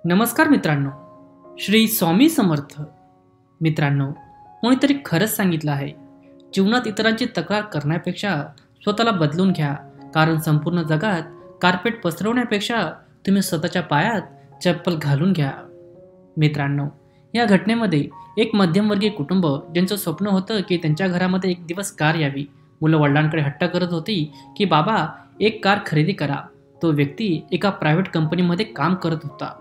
नमस्कार मित्रांनो, श्री स्वामी समर्थ. मित्रांनो, कोणीतरी खरंच सांगितलं आहे, जीवनात इतरांची तक्रार करण्यापेक्षा स्वतःला बदलून घ्या, कारण संपूर्ण जगात कार्पेट पसरवण्यापेक्षा तुम्ही स्वतःच्या पायात चप्पल घालून घ्या. मित्रांनो, या घटनेमध्ये एक मध्यमवर्गीय कुटुंब ज्यांचं स्वप्न होतं की त्यांच्या घरामध्ये एक दिवस कार यावी. मुलं वडिलांकडे हट्ट करत होती की बाबा एक कार खरेदी करा. तो व्यक्ती एका प्रायव्हेट कंपनीमध्ये काम करत होता.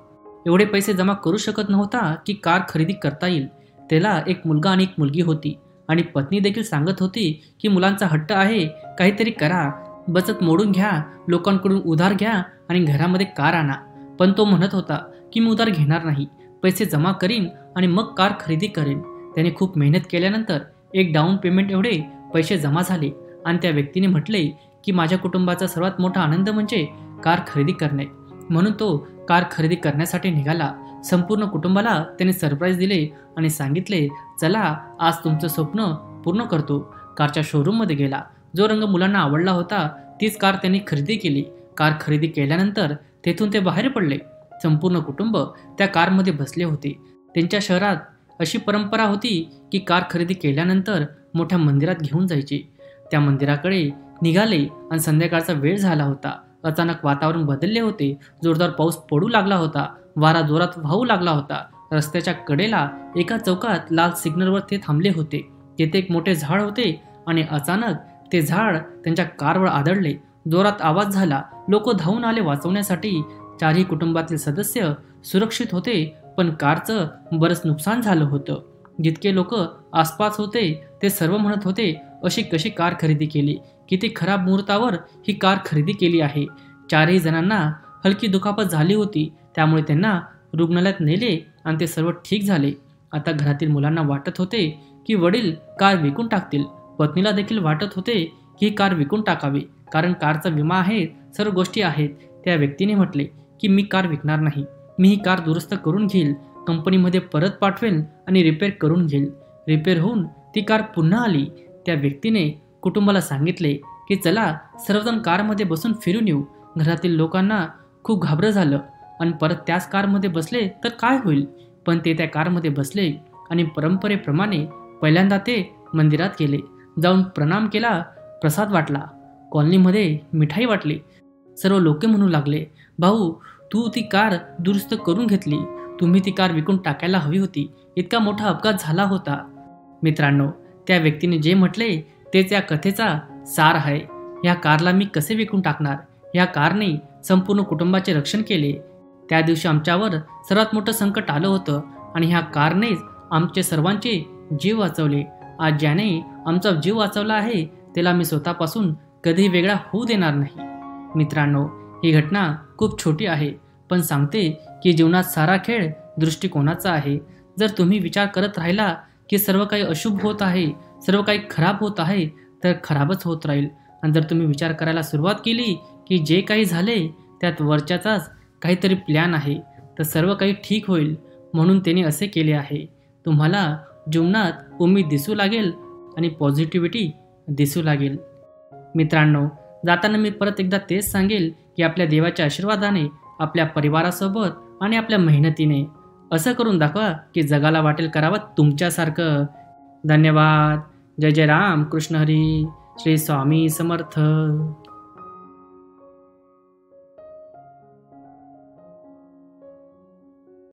एवढे पैसे जमा करू शकत नव्हता की कार खरेदी करता येईल. त्याला एक मुलगा आणि एक मुलगी होती आणि पत्नी देखील सांगत होती की मुलांचा हट्ट आहे, काहीतरी करा, बचत मोडून घ्या, लोकांकडून उधार घ्या आणि घरामध्ये कार आणा. पण तो म्हणत होता की मी उधार घेणार नाही, पैसे जमा करीन आणि मग कार खरेदी करेन. त्याने खूप मेहनत केल्यानंतर एक डाऊन पेमेंट एवढे पैसे जमा झाले आणि त्या व्यक्तीने म्हटले की माझ्या कुटुंबाचा सर्वात मोठा आनंद म्हणजे कार खरेदी करणे. म्हणून तो कार खरेदी करण्यासाठी निघाला. संपूर्ण कुटुंबाला त्याने सरप्राईज दिले आणि सांगितले, चला आज तुमचं स्वप्न पूर्ण करतो. कारच्या शोरूममध्ये गेला. जो रंग मुलांना आवडला होता तीच कार त्यांनी खरेदी केली. कार खरेदी केल्यानंतर तेथून ते बाहेर पडले. संपूर्ण कुटुंब त्या कारमध्ये बसले होते. त्यांच्या शहरात अशी परंपरा होती की कार खरेदी केल्यानंतर मोठ्या मंदिरात घेऊन जायची. त्या मंदिराकडे निघाले आणि संध्याकाळचा वेळ झाला होता. अचानक वातावरण बदलले होते. जोरदार पाऊस पडू लागला होता. वारा जोरात वाहू लागला होता. रस्त्याच्या कडेला एका चौकात लाल सिग्नलवर ते थांबले होते. तेथे एक मोठे झाड होते आणि अचानक ते झाड त्यांच्या कारवर आदळले. जोरात आवाज झाला. लोक धावून आले वाचवण्यासाठी. चारही कुटुंबातील सदस्य सुरक्षित होते, पण कारचं बरंच नुकसान झालं होतं. जितके लोक आसपास होते ते सर्व म्हणत होते, अशी कशी कार खरेदी केली, किती खराब मुहूर्तावर ही कार खरेदी केली आहे. चारही जणांना हलकी दुखापत झाली होती, त्यामुळे त्यांना रुग्णालयात नेले आणि ते सर्व ठीक झाले. आता घरातील मुलांना वाटत होते की वडील कार विकून टाकतील. पत्नीला देखील वाटत होते की ही कार विकून टाकावी, कारण कारचा विमा आहे, सर्व गोष्टी आहेत. त्या व्यक्तीने म्हटले की मी कार विकणार नाही, मी ही कार दुरुस्त करून घेईल, कंपनीमध्ये परत पाठवेल आणि रिपेअर करून घेईल. रिपेअर होऊन ती कार पुन्हा आली. त्या व्यक्तीने कुटुंबाला सांगितले की चला सर्वजण कारमध्ये बसून फिरून येऊ. घरातील लोकांना खूप घाबरं झालं आणि परत त्याच कारमध्ये बसले तर काय होईल. पण ते त्या कारमध्ये बसले आणि परंपरेप्रमाणे पहिल्यांदा ते मंदिरात गेले. जाऊन प्रणाम केला, प्रसाद वाटला, कॉलनीमध्ये मिठाई वाटली. सर्व लोक म्हणू लागले, भाऊ तू ती कार दुरुस्त करून घेतली, तुम्ही ती कार विकून टाकायला हवी होती, इतका मोठा अपघात झाला होता. मित्रांनो, त्या व्यक्तीने जे म्हटले तेच या कथेचा सार आहे. या कारला मी कसे विकून टाकणार. या कारने संपूर्ण कुटुंबाचे रक्षण केले. त्या दिवशी आमच्यावर सर्वात मोठं संकट आलं होतं आणि ह्या कारनेच आमचे सर्वांचे जीव वाचवले. आज ज्याने आमचा जीव वाचवला आहे त्याला मी स्वतःपासून कधीही वेगळा होऊ देणार नाही. मित्रांनो, ही घटना खूप छोटी आहे, पण सांगते की जीवनात सारा खेळ दृष्टिकोनाचा आहे. जर तुम्ही विचार करत राहिला की सर्व काही अशुभ होत आहे, सर्व काही खराब होत आहे, तर खराबच होत राहील. आणि जर तुम्ही विचार करायला सुरुवात केली की जे काही झाले त्यात वरच्याचाच काहीतरी प्लॅन आहे, तर सर्व काही ठीक होईल. म्हणून त्याने असे केले आहे. तुम्हाला जीवनात उमेद दिसू लागेल आणि पॉझिटिव्हिटी दिसू लागेल. मित्रांनो, जाताना मी परत एकदा तेच सांगेल की आपल्या देवाच्या आशीर्वादाने, आपल्या परिवारासोबत आणि आपल्या मेहनतीने असं करून दाखवा की जगाला वाटेल करावं तुमच्यासारखं. धन्यवाद. जय जय राम कृष्ण हरी. श्री स्वामी समर्थ.